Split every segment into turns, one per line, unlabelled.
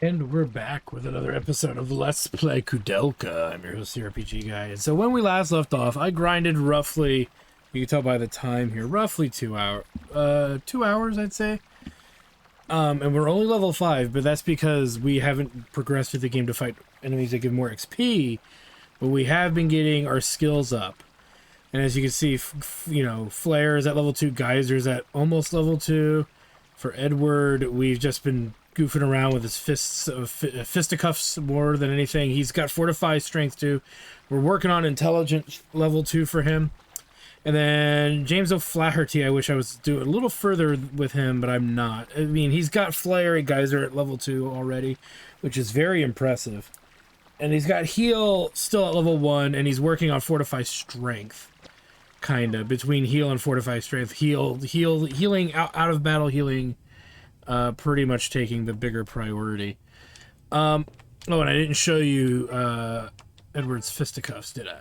And we're back with another episode of Let's Play Koudelka. I'm your host, the RPG guy. And so when we last left off, I grinded roughly, you can tell by the time here, roughly 2 hours, I'd say. And we're only level 5, but that's because we haven't progressed through the game to fight enemies that give more XP, but we have been getting our skills up. And as you can see, Flare is at level 2, Geyser's at almost level 2. For Edward, we've just been goofing around with his fisticuffs more than anything. He's got Fortify Strength 2. We're working on Intelligence level 2 for him. And then James O'Flaherty, I wish I was doing a little further with him, but I'm not. I mean, he's got Flare and Geyser at level 2 already, which is very impressive. And he's got Heal still at level 1, and he's working on Fortify Strength. Kinda between heal and fortify strength. Healing out of battle healing, pretty much taking the bigger priority. Oh, and I didn't show you Edward's fisticuffs, did I?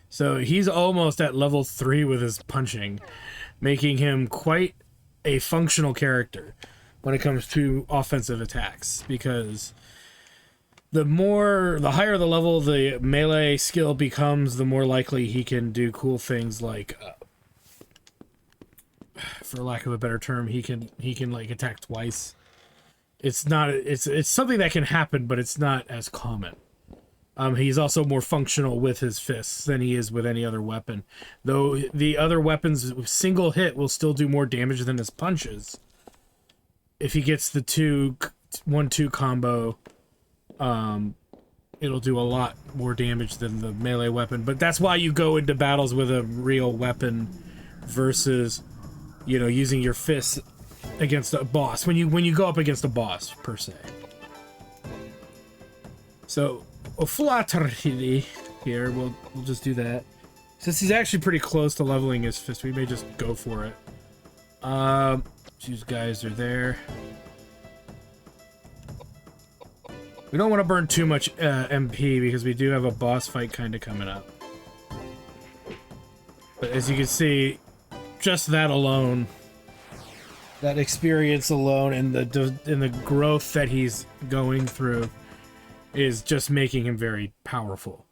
So he's almost at level 3 with his punching, making him quite a functional character when it comes to offensive attacks, because the higher the level the melee skill becomes, the more likely he can do cool things like, for lack of a better term, he can like attack twice. It's something that can happen, but it's not as common. He's also more functional with his fists than he is with any other weapon. Though the other weapons, single hit will still do more damage than his punches. If he gets the 1-2 combo, it'll do a lot more damage than the melee weapon. But that's why you go into battles with a real weapon versus, using your fists against a boss. When you go up against a boss, per se. So, O'Flaherty here, we'll just do that. Since he's actually pretty close to leveling his fist, we may just go for it. These guys are there. We don't want to burn too much MP because we do have a boss fight kind of coming up. But as you can see, just that alone, that experience alone, and the growth that he's going through is just making him very powerful,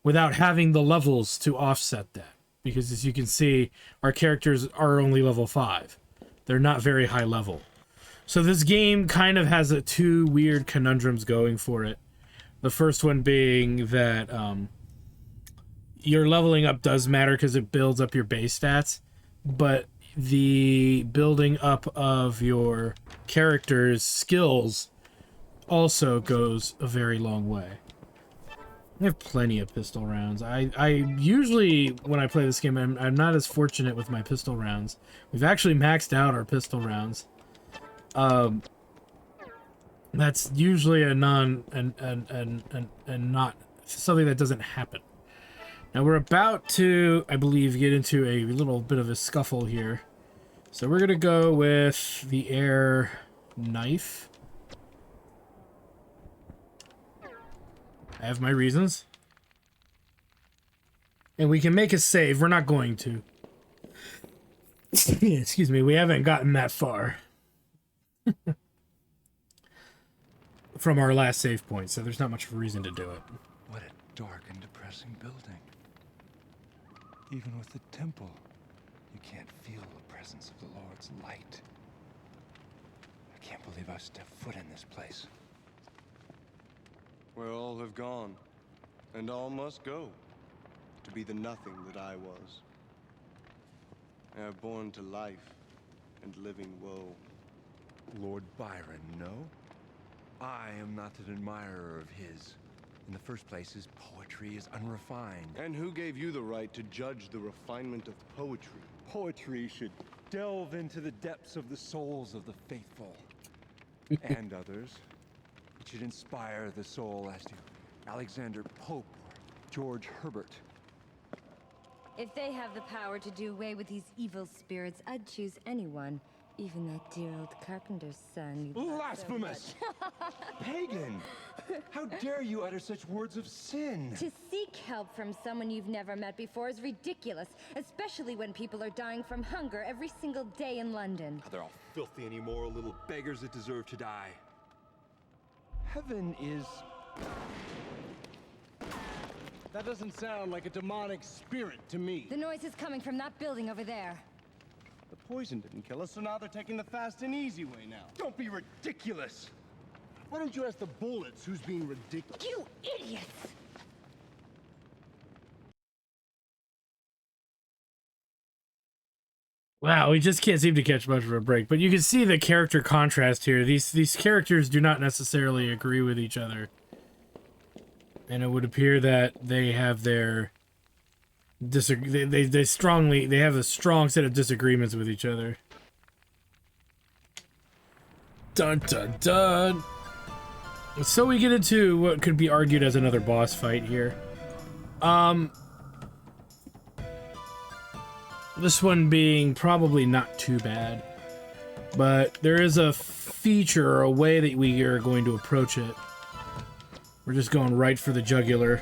without having the levels to offset that. Because as you can see, our characters are only level 5. They're not very high level. So this game kind of has two weird conundrums going for it. The first one being that your leveling up does matter because it builds up your base stats, but the building up of your character's skills also goes a very long way. I have plenty of pistol rounds. I usually, when I play this game, I'm not as fortunate with my pistol rounds. We've actually maxed out our pistol rounds. That's usually a not something that doesn't happen. Now we're about to, I believe, get into a little bit of a scuffle here. So we're gonna go with the air knife. I have my reasons. And we can make a save. We're not going to. Excuse me, we haven't gotten that far. From our last save point, so there's not much reason to do it.
What a dark and depressing building. Even with the temple, you can't feel the presence of the Lord's light. I can't believe I've stepped foot in this place.
Where all have gone, and all must go, to be the nothing that I was. I have born to life and living woe.
Lord Byron, no? I am not an admirer of his. In the first place, his poetry is unrefined.
And who gave you the right to judge the refinement of poetry?
Poetry should delve into the depths of the souls of the faithful. And others. It should inspire the soul as to Alexander Pope or George Herbert.
If they have the power to do away with these evil spirits, I'd choose anyone. Even that dear old carpenter's son. you love so
Blasphemous! Pagan! How dare you utter such words of sin?
much. To seek help from someone you've never met before is ridiculous, especially when people are dying from hunger every single day in London.
They're all filthy and immoral little beggars that deserve to die.
Heaven is... That doesn't sound like a demonic spirit to me.
The noise is coming from that building over there.
The poison didn't kill us, so now they're taking the fast and easy way now. Don't be ridiculous! Why don't you ask the bullets who's being ridiculous?
You idiots!
Wow, we just can't seem to catch much of a break. But you can see the character contrast here. These characters do not necessarily agree with each other. And it would appear that they have their... they have a strong set of disagreements with each other. Dun dun dun! So we get into what could be argued as another boss fight here. This one being probably not too bad. But there is a feature or a way that we are going to approach it. We're just going right for the jugular.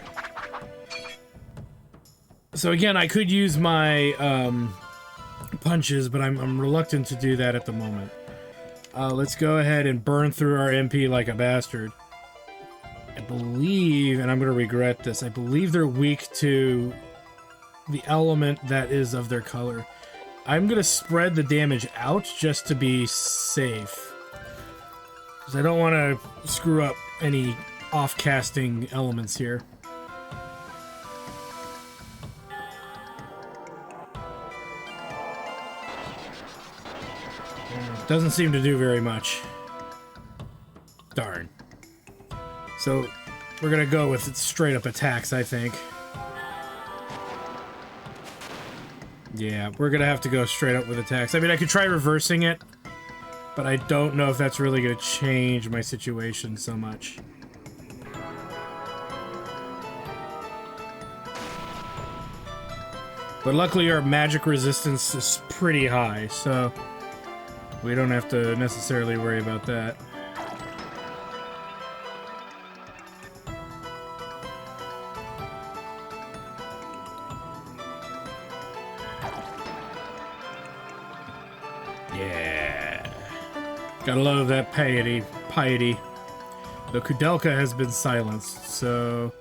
So again, I could use my punches, but I'm reluctant to do that at the moment. Let's go ahead and burn through our MP like a bastard. I believe, and I'm going to regret this, I believe they're weak to the element that is of their color. I'm going to spread the damage out just to be safe. Because I don't want to screw up any off-casting elements here. Doesn't seem to do very much. Darn. So, we're gonna go with straight up attacks, I think. Yeah, we're gonna have to go straight up with attacks. I mean, I could try reversing it, but I don't know if that's really gonna change my situation so much. But luckily our magic resistance is pretty high, so we don't have to necessarily worry about that. Yeah. Gotta love that piety. The Koudelka has been silenced, so...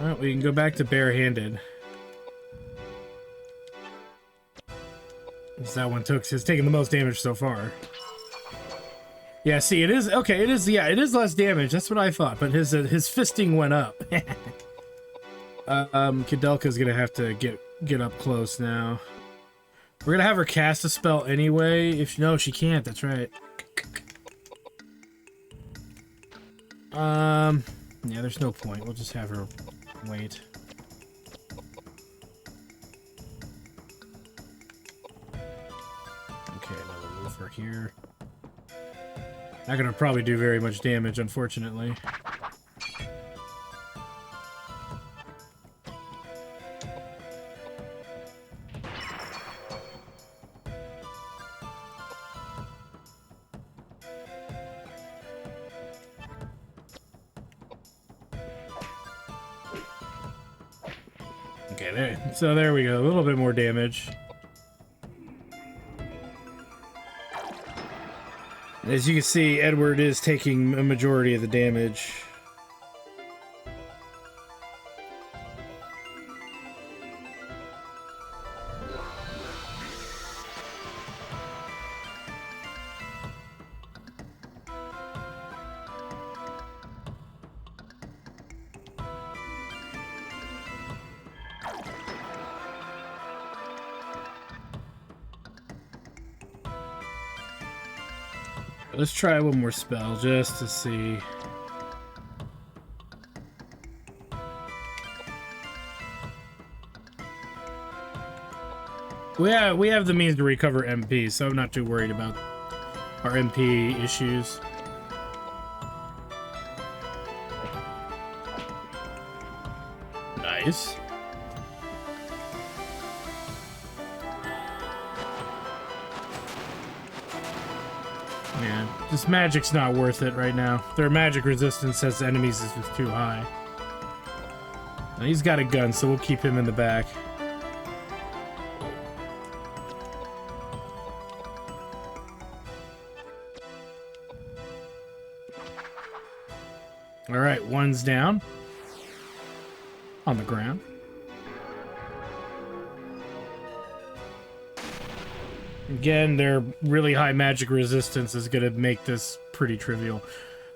Well, we can go back to barehanded. That one has taken the most damage so far. Yeah, see, it is okay. It is, yeah, it is less damage. That's what I thought. But his fisting went up. Koudelka's gonna have to get up close now. We're gonna have her cast a spell anyway. If no, she can't. That's right. Yeah, there's no point. We'll just have her wait. Okay, now we'll move her here. Not gonna probably do very much damage, unfortunately. Okay, so there we go. A little bit more damage. As you can see, Edward is taking a majority of the damage. Let's try one more spell just to see. We have the means to recover MP, so I'm not too worried about our MP issues. Nice. Yeah, this magic's not worth it right now. Their magic resistance as enemies is just too high. Now, he's got a gun, so we'll keep him in the back. one's down. On the ground. Again, their really high magic resistance is going to make this pretty trivial.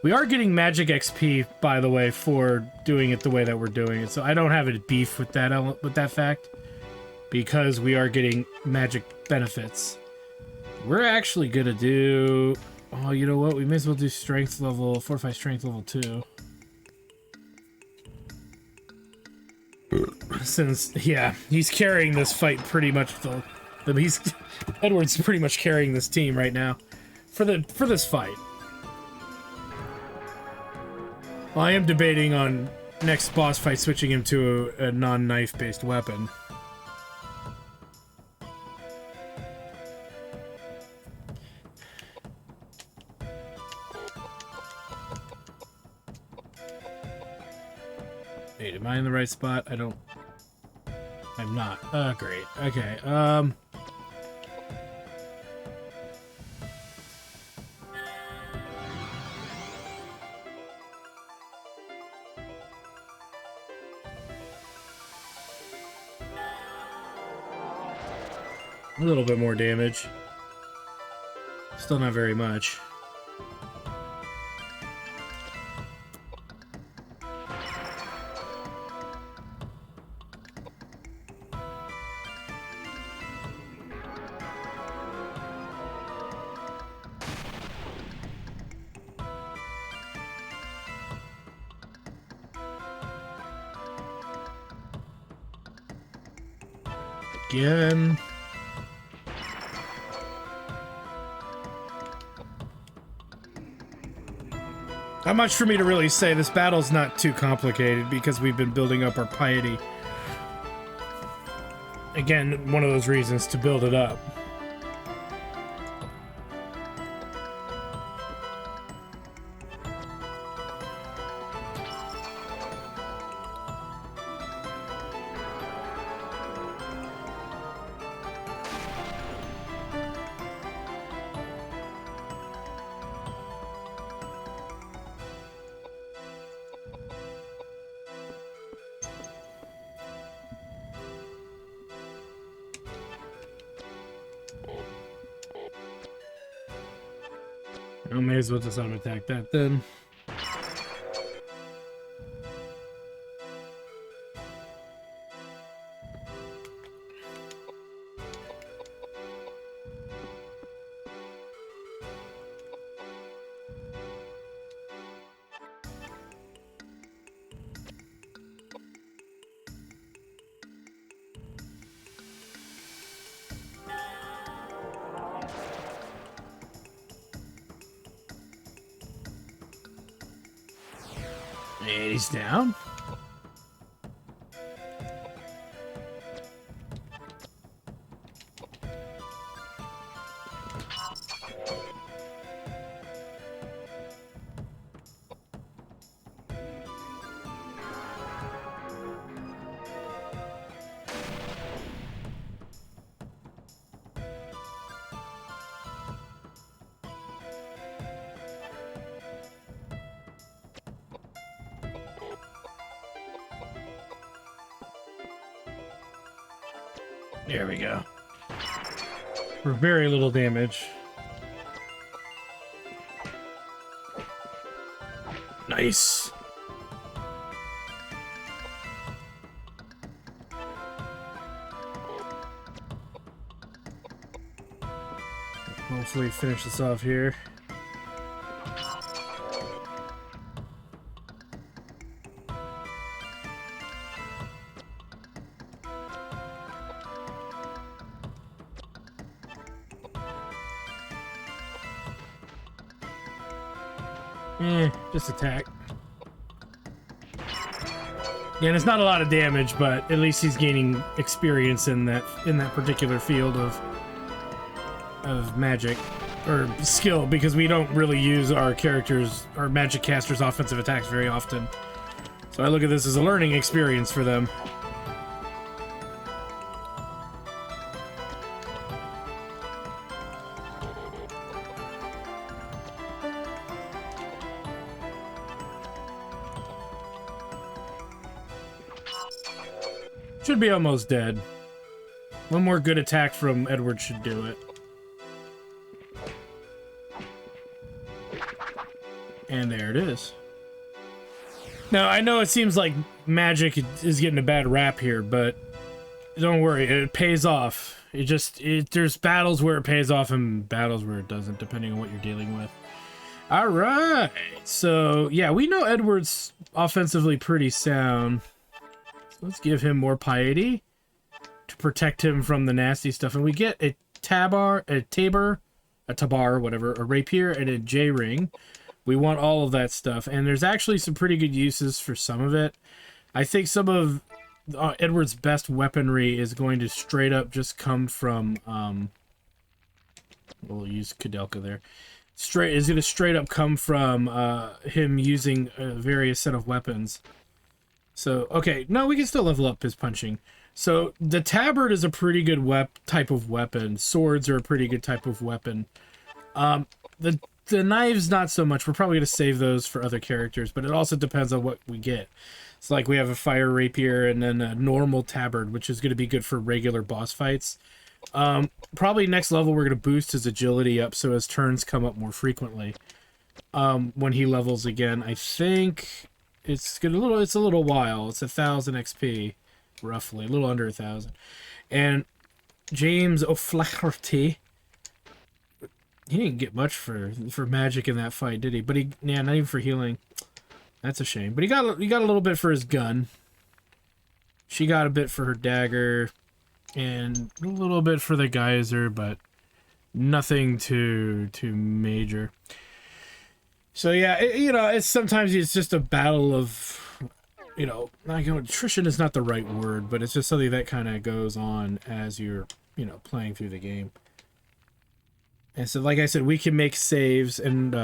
We are getting magic XP, by the way, for doing it the way that we're doing it. So I don't have a beef with that fact, because we are getting magic benefits. We're actually going to do... Oh, you know what? We may as well do strength level... Fortify strength level 2. Since, yeah, he's carrying this fight pretty much. Edward's pretty much carrying this team right now for this fight. Well, I am debating on next boss fight switching him to a non-knife based weapon. Wait, am I in the right spot? I'm not. Oh, great. Okay, a little bit more damage. Still not very much. Again. Not much for me to really say. This battle's not too complicated because we've been building up our piety. Again, one of those reasons to build it up. I may as well just auto-attack that then. And he's down. There we go. For very little damage. Nice. Hopefully finish this off here. Just attack. Yeah, and it's not a lot of damage, but at least he's gaining experience in that particular field of magic or skill, because we don't really use our magic casters' offensive attacks very often. So I look at this as a learning experience for them. Should be almost dead. One more good attack from Edward should do it. And there it is. Now, I know it seems like magic is getting a bad rap here, but don't worry, it pays off. There's battles where it pays off and battles where it doesn't, depending on what you're dealing with. All right. So, yeah, we know Edward's offensively pretty sound. So let's give him more piety to protect him from the nasty stuff. And we get a tabar, whatever, a rapier, and a J-ring. We want all of that stuff. And there's actually some pretty good uses for some of it. I think some of Edward's best weaponry is going to straight up just come from... we'll use Koudelka there. Is going to straight up come from him using a various set of weapons. So, okay, no, we can still level up his punching. So, the tabard is a pretty good type of weapon. Swords are a pretty good type of weapon. The knives, not so much. We're probably going to save those for other characters, but it also depends on what we get. It's like we have a fire rapier and then a normal tabard, which is going to be good for regular boss fights. Probably next level we're going to boost his agility up so his turns come up more frequently. When he levels again, I think it's a little while. It's 1,000 XP, roughly, a little under 1,000. And James O'Flaherty, he didn't get much for magic in that fight, did he? But not even for healing. That's a shame. But he got a little bit for his gun. She got a bit for her dagger. And a little bit for the geyser, but nothing too major. So yeah, sometimes it's just a battle of, attrition is not the right word, but it's just something that kind of goes on as you're, playing through the game. And so, like I said, we can make saves and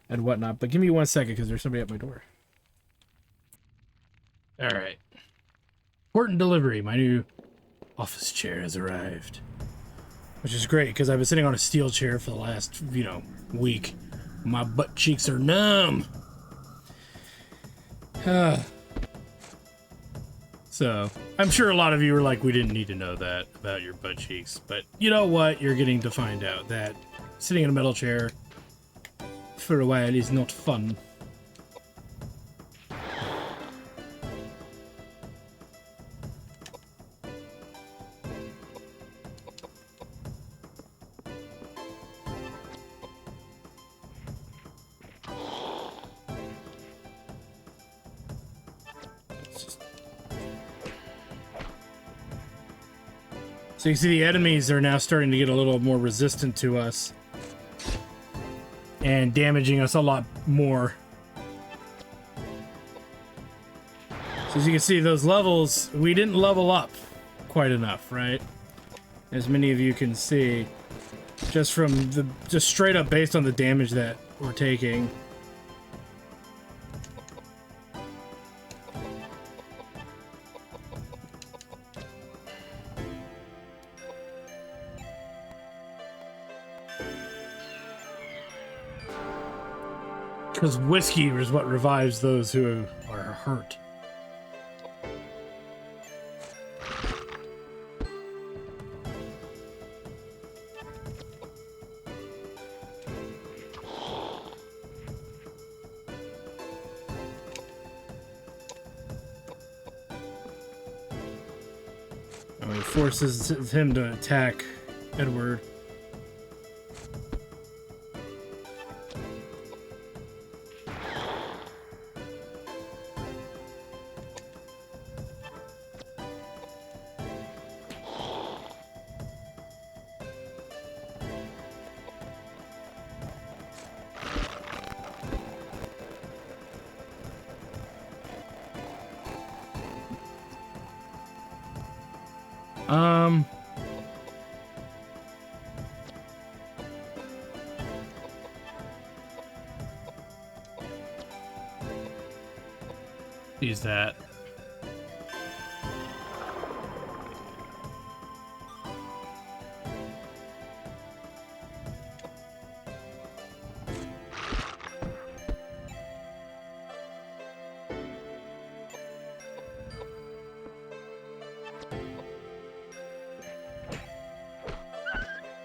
whatnot, but give me 1 second because there's somebody at my door. All right. Important delivery. My new office chair has arrived, which is great because I've been sitting on a steel chair for the last, week. My butt cheeks are numb. So I'm sure a lot of you are like, we didn't need to know that about your butt cheeks, but you know what? You're getting to find out that sitting in a metal chair for a while is not fun. So you see the enemies are now starting to get a little more resistant to us and damaging us a lot more. So as you can see, those levels, we didn't level up quite enough, right? As many of you can see, just straight up based on the damage that we're taking. Because whiskey is what revives those who are hurt. And it forces him to attack Edward. Use that.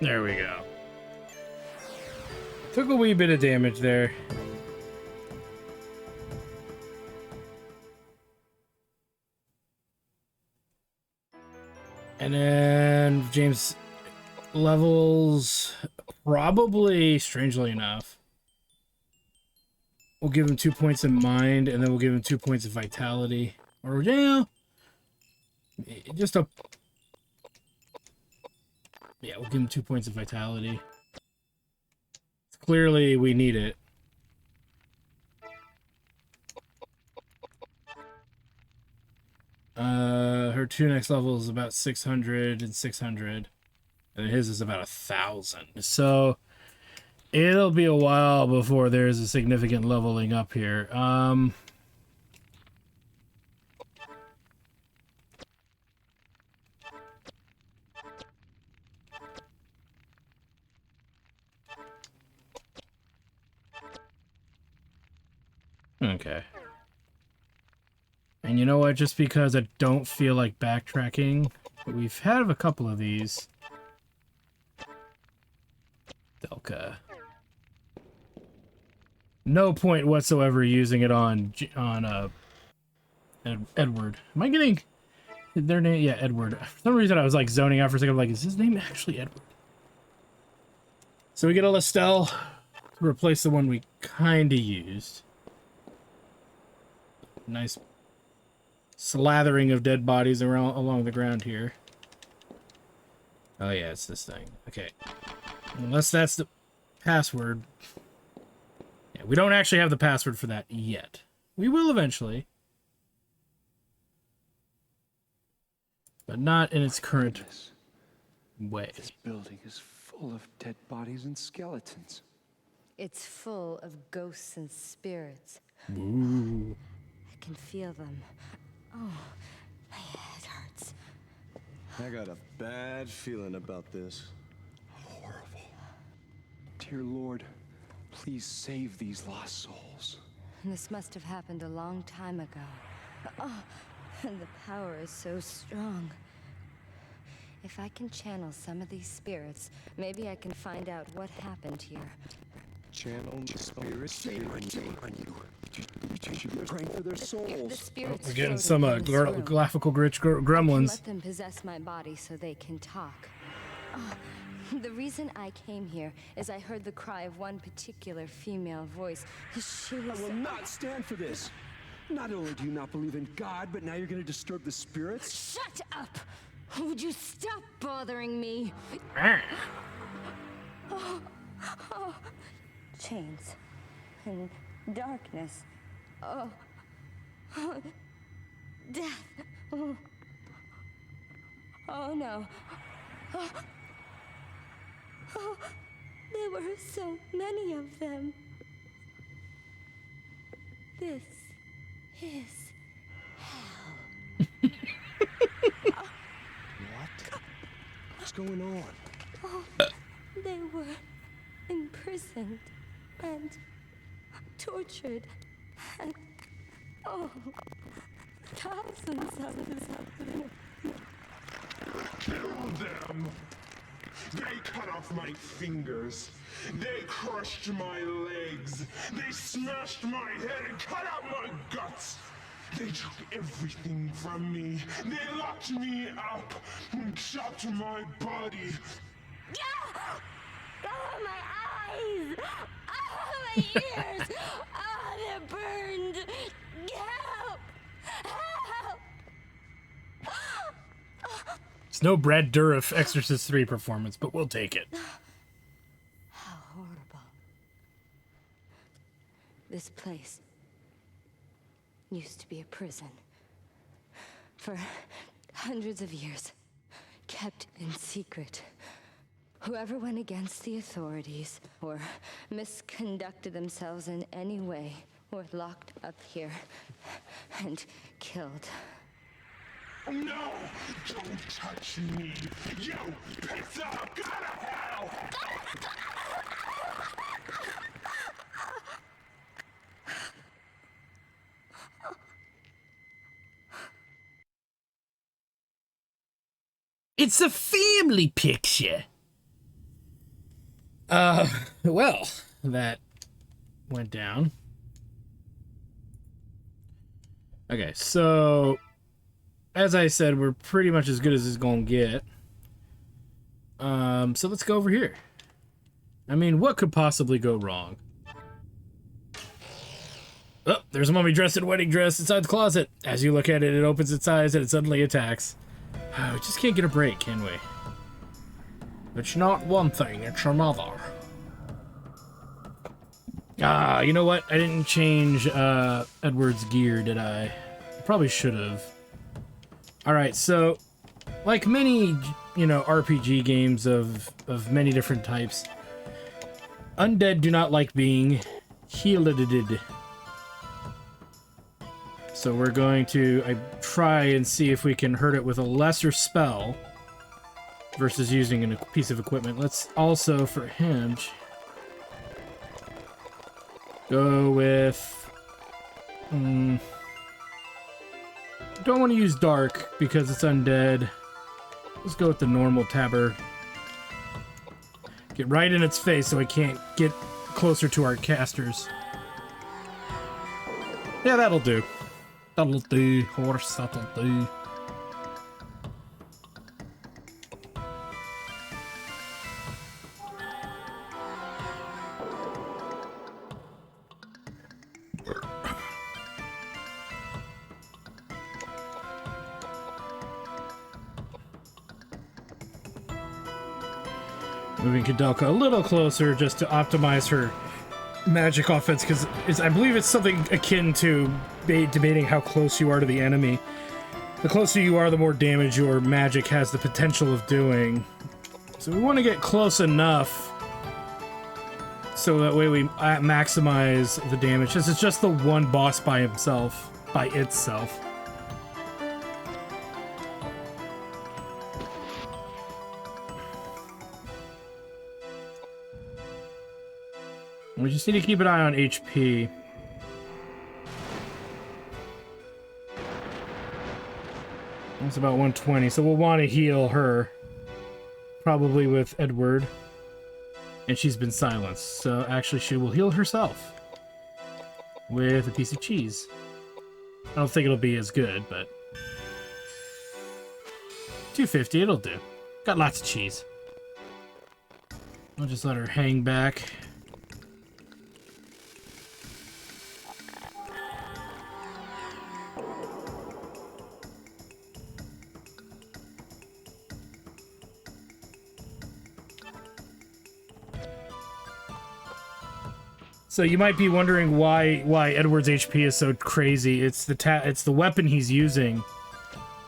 There we go. Took a wee bit of damage there. And then James levels probably, strangely enough. We'll give him 2 points in mind, and then we'll give him 2 points of vitality. Or, yeah, just a... Yeah, we'll give him 2 points of vitality. Clearly, we need it. Her 2 next level is about 600 and 600. And his is about 1,000. So, it'll be a while before there's a significant leveling up here. Okay. And you know what? Just because I don't feel like backtracking, we've had a couple of these. Koudelka. No point whatsoever using it on Edward. Am I getting their name? Yeah, Edward. For some reason, I was like zoning out for a second. I'm like, is his name actually Edward? So we get a Lestel to replace the one we kind of used. Nice slathering of dead bodies around along the ground here. Oh yeah, it's this thing. Okay. Unless that's the password. Yeah, we don't actually have the password for that yet. We will eventually. But not in its current way.
This building is full of dead bodies and skeletons.
It's full of ghosts and spirits.
Ooh.
I can feel them. Oh, my head hurts.
I got a bad feeling about this.
Horrible. Dear Lord, please save these lost souls.
This must have happened a long time ago. Oh, and the power is so strong. If I can channel some of these spirits, maybe I can find out what happened here.
Channel the spirits.
Shame on you. You should be praying for their
The
souls.
spirits
We're getting
floating
some
in this room.
graphical glitch
I can
gremlins.
let them possess my body so they can talk. Oh, the reason I came here is I heard the cry of one particular female voice. She was...
I will not stand for this. Not only do you not believe in God, but now you're going to disturb the spirits?
Shut up! Would you stop bothering me? Oh, chains and darkness. Oh, death. Oh no. Oh, there were so many of them. This is hell.
What? What's going on?
Oh, they were imprisoned and tortured and thousands of them.
Kill them! They cut off my fingers. They crushed my legs. They smashed my head and cut out my guts. They took everything from me. They locked me up and chopped my body.
Oh, my eyes! Oh, my ears! Oh, they're burned! Help! Help!
It's no Brad Dourif Exorcist 3 performance, but we'll take it.
How horrible. This place used to be a prison. For hundreds of years, kept in secret. Whoever went against the authorities or misconducted themselves in any way were locked up here and killed.
No! Don't touch me! You piece of go to hell!
It's a family picture. Well, that went down. Okay, so as I said, we're pretty much as good as it's gonna get. So let's go over here. I mean, what could possibly go wrong? Oh, there's a mummy dressed in a wedding dress inside the closet. As you look at it, it opens its eyes and it suddenly attacks. We just can't get a break, can we? It's not one thing, it's another. Ah, you know what? I didn't change Edward's gear, did I? I probably should have. Alright, so like many, you know, RPG games of many different types, undead do not like being healed. So we're going to try and see if we can hurt it with a lesser spell versus using a piece of equipment. Let's also, for him, go with... don't want to use dark because it's undead. Let's go with the normal tabard. Get right in its face so it can't get closer to our casters. Yeah, that'll do. That'll do, horse, that'll do. Moving Koudelka a little closer just to optimize her magic offense, because I believe it's something akin to debating how close you are to the enemy. The closer you are, the more damage your magic has the potential of doing. So we want to get close enough so that way we maximize the damage. This is just the one boss by itself. We just need to keep an eye on HP. That's about 120, so we'll want to heal her. Probably with Edward. And she's been silenced, so actually she will heal herself. With a piece of cheese. I don't think it'll be as good, but... 250, it'll do. Got lots of cheese. I'll just let her hang back. So you might be wondering why Edward's HP is so crazy. It's the weapon he's using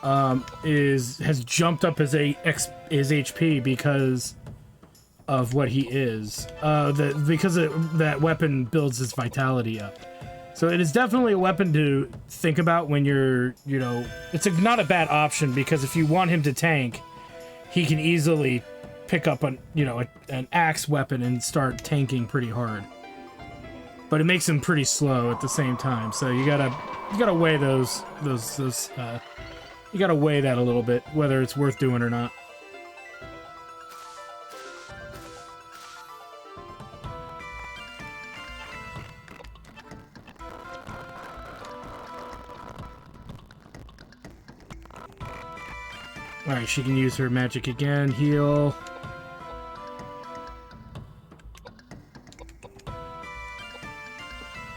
has jumped up his HP because of what he is. That weapon builds his vitality up. So it is definitely a weapon to think about when you're, you know, it's not a bad option, because if you want him to tank, he can easily pick up an axe weapon and start tanking pretty hard. But it makes him pretty slow at the same time, so you gotta weigh you gotta weigh that a little bit, whether it's worth doing or not. Alright, she can use her magic again, heal.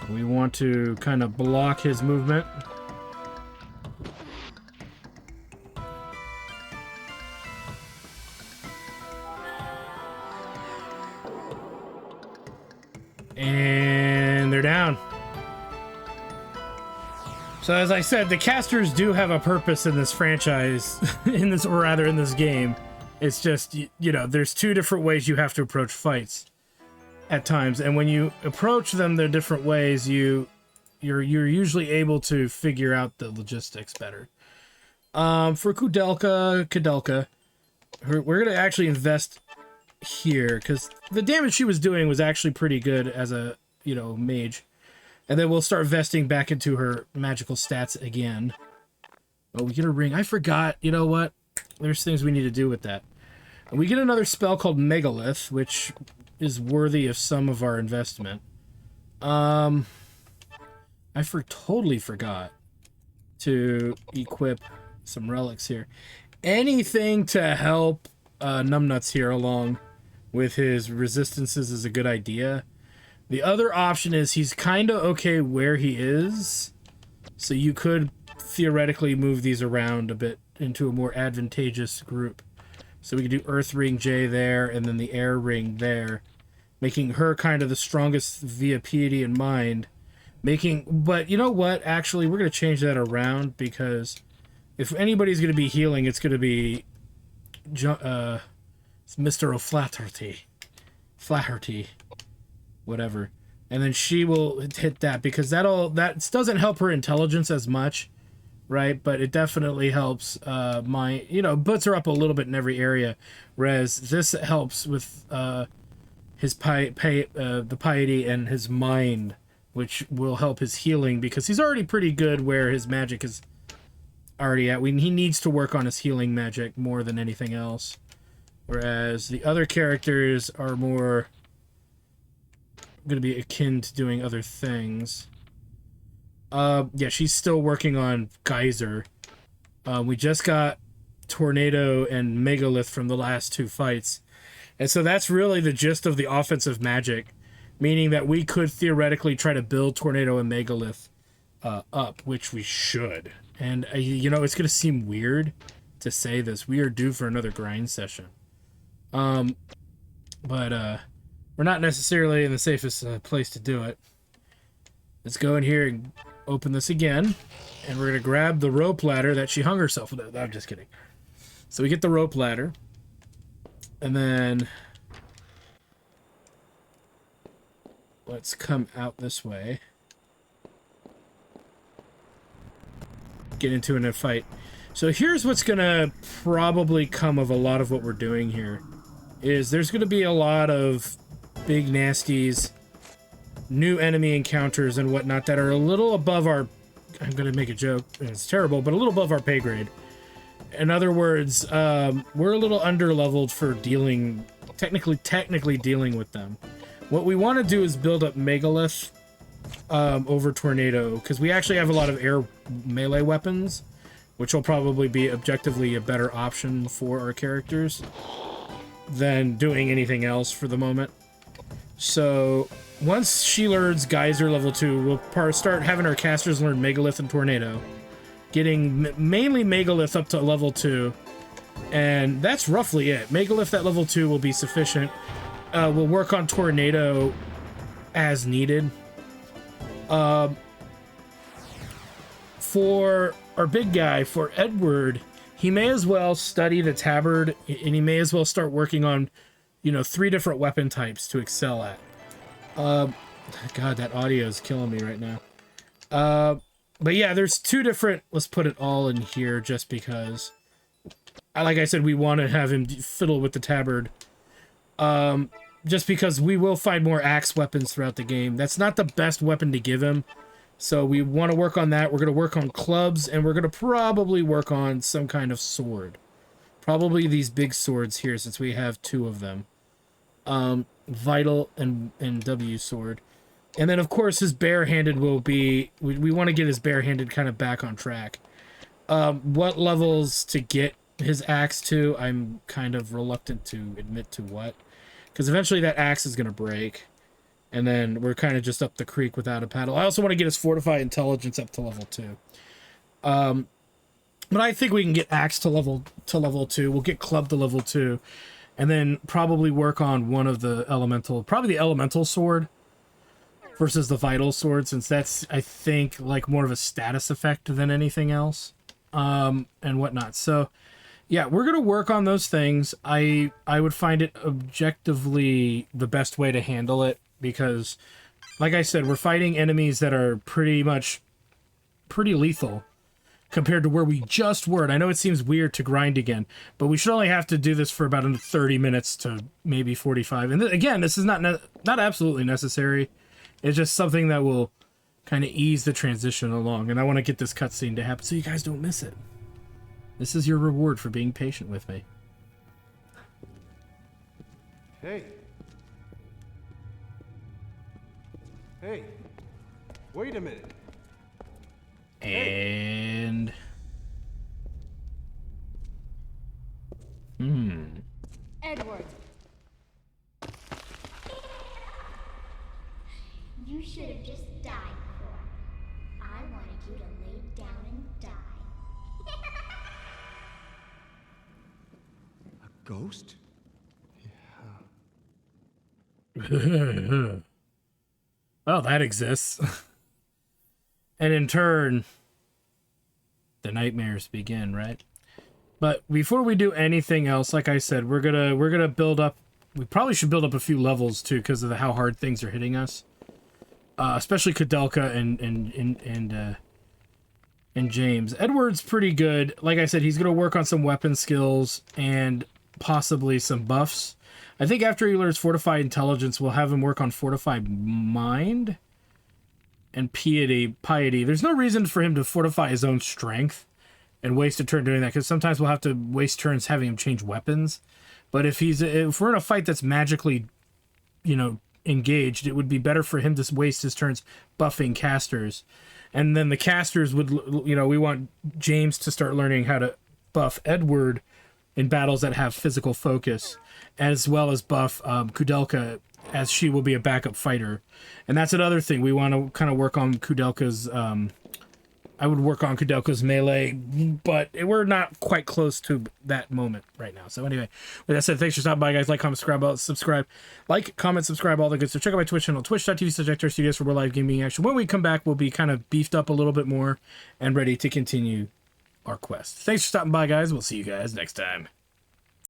We want to kind of block his movement. And they're down. So as I said, the casters do have a purpose in this franchise, in this game. It's just, you know, there's two different ways you have to approach fights at times, and when you approach them the different ways, you're usually able to figure out the logistics better. For Koudelka, we're gonna actually invest here, because the damage she was doing was actually pretty good as a, you know, mage. And then we'll start vesting back into her magical stats again. Oh, we get a ring. I forgot. You know what? There's things we need to do with that. And we get another spell called Megalith, which is worthy of some of our investment. Totally forgot to equip some relics here. Anything to help Numbnuts here along with his resistances is a good idea. The other option is he's kind of okay where he is, so you could theoretically move these around a bit into a more advantageous group. So we could do Earth Ring J there, and then the Air Ring there, making her kind of the strongest via piety and mind. But you know what? Actually, we're going to change that around, because if anybody's going to be healing, it's going to be Mr. O'Flaherty. Flaherty. Whatever. And then she will hit that, because that doesn't help her intelligence as much, right? But it definitely helps puts her up a little bit in every area, whereas this helps with his the piety and his mind, which will help his healing, because he's already pretty good where his magic is already at. He needs to work on his healing magic more than anything else, whereas the other characters are more going to be akin to doing other things. Yeah, she's still working on Geyser. We just got Tornado and Megalith from the last two fights, and so that's really the gist of the offensive magic, meaning that we could theoretically try to build Tornado and Megalith up, which we should. And it's going to seem weird to say this. We are due for another grind session. But we're not necessarily in the safest place to do it. Let's go in here and open this again, and we're going to grab the rope ladder that she hung herself with. I'm just kidding. So we get the rope ladder, and then let's come out this way. Get into a fight. So here's what's going to probably come of a lot of what we're doing here. Is there's going to be a lot of big nasties, new enemy encounters and whatnot that are a little above our... I'm going to make a joke, and it's terrible, but a little above our pay grade. In other words, we're a little under-leveled for dealing... Technically dealing with them. What we want to do is build up Megalith over Tornado, because we actually have a lot of air melee weapons, which will probably be objectively a better option for our characters than doing anything else for the moment. So once she learns Geyser level 2, we'll start having our casters learn Megalith and Tornado, getting mainly Megalith up to level 2, and that's roughly it. Megalith at level 2 will be sufficient. We'll work on Tornado as needed. For our big guy, for Edward, he may as well study the tabard, and he may as well start working on, 3 different weapon types to excel at. God, that audio is killing me right now. But yeah, there's 2 different, let's put it all in here just because, like I said, we want to have him fiddle with the tabard. Just because we will find more axe weapons throughout the game. That's not the best weapon to give him. So we want to work on that. We're going to work on clubs, and we're going to probably work on some kind of sword. Probably these big swords here, since we have 2 of them. Vital and W sword. And then, of course, his barehanded will be... We want to get his barehanded kind of back on track. What levels to get his axe to, I'm kind of reluctant to admit to what. Because eventually that axe is going to break. And then we're kind of just up the creek without a paddle. I also want to get his Fortified Intelligence up to level 2. But I think we can get Axe to level 2. We'll get Club to level 2. And then probably work on one of the Elemental... Probably the Elemental Sword versus the Vital Sword, since that's, I think, like more of a status effect than anything else. And whatnot. So... yeah, we're going to work on those things. I would find it objectively the best way to handle it, because, like I said, we're fighting enemies that are pretty lethal compared to where we just were. And I know it seems weird to grind again, but we should only have to do this for about 30 minutes to maybe 45. And again, this is not absolutely necessary. It's just something that will kind of ease the transition along. And I want to get this cutscene to happen so you guys don't miss it. This is your reward for being patient with me.
Hey,
Hey, wait a minute.
And...
Edward.
You should have just died before. I wanted you to lay down and die.
A ghost?
Oh, that exists. And in turn, the nightmares begin, right? But before we do anything else, like I said, we're gonna build up. We probably should build up a few levels too, because of how hard things are hitting us. Especially Koudelka and James. Edward's pretty good. Like I said, he's gonna work on some weapon skills and possibly some buffs. I think after he learns Fortified Intelligence, we'll have him work on Fortified Mind and Piety. There's no reason for him to fortify his own strength and waste a turn doing that, because sometimes we'll have to waste turns having him change weapons. But if we're in a fight that's magically, engaged, it would be better for him to waste his turns buffing casters. And then the casters would, we want James to start learning how to buff Edward in battles that have physical focus, as well as buff Koudelka, as she will be a backup fighter. And that's another thing. We want to kind of work on Koudelka's... I would work on Koudelka's melee, but we're not quite close to that moment right now. So anyway, with that said, thanks for stopping by, guys. Like, comment, subscribe. Like, comment, subscribe, all the good stuff. Check out my Twitch channel, twitch.tv/ActorStudios for more live gaming action. When we come back, we'll be kind of beefed up a little bit more and ready to continue our quest. Thanks for stopping by, guys. We'll see you guys next time.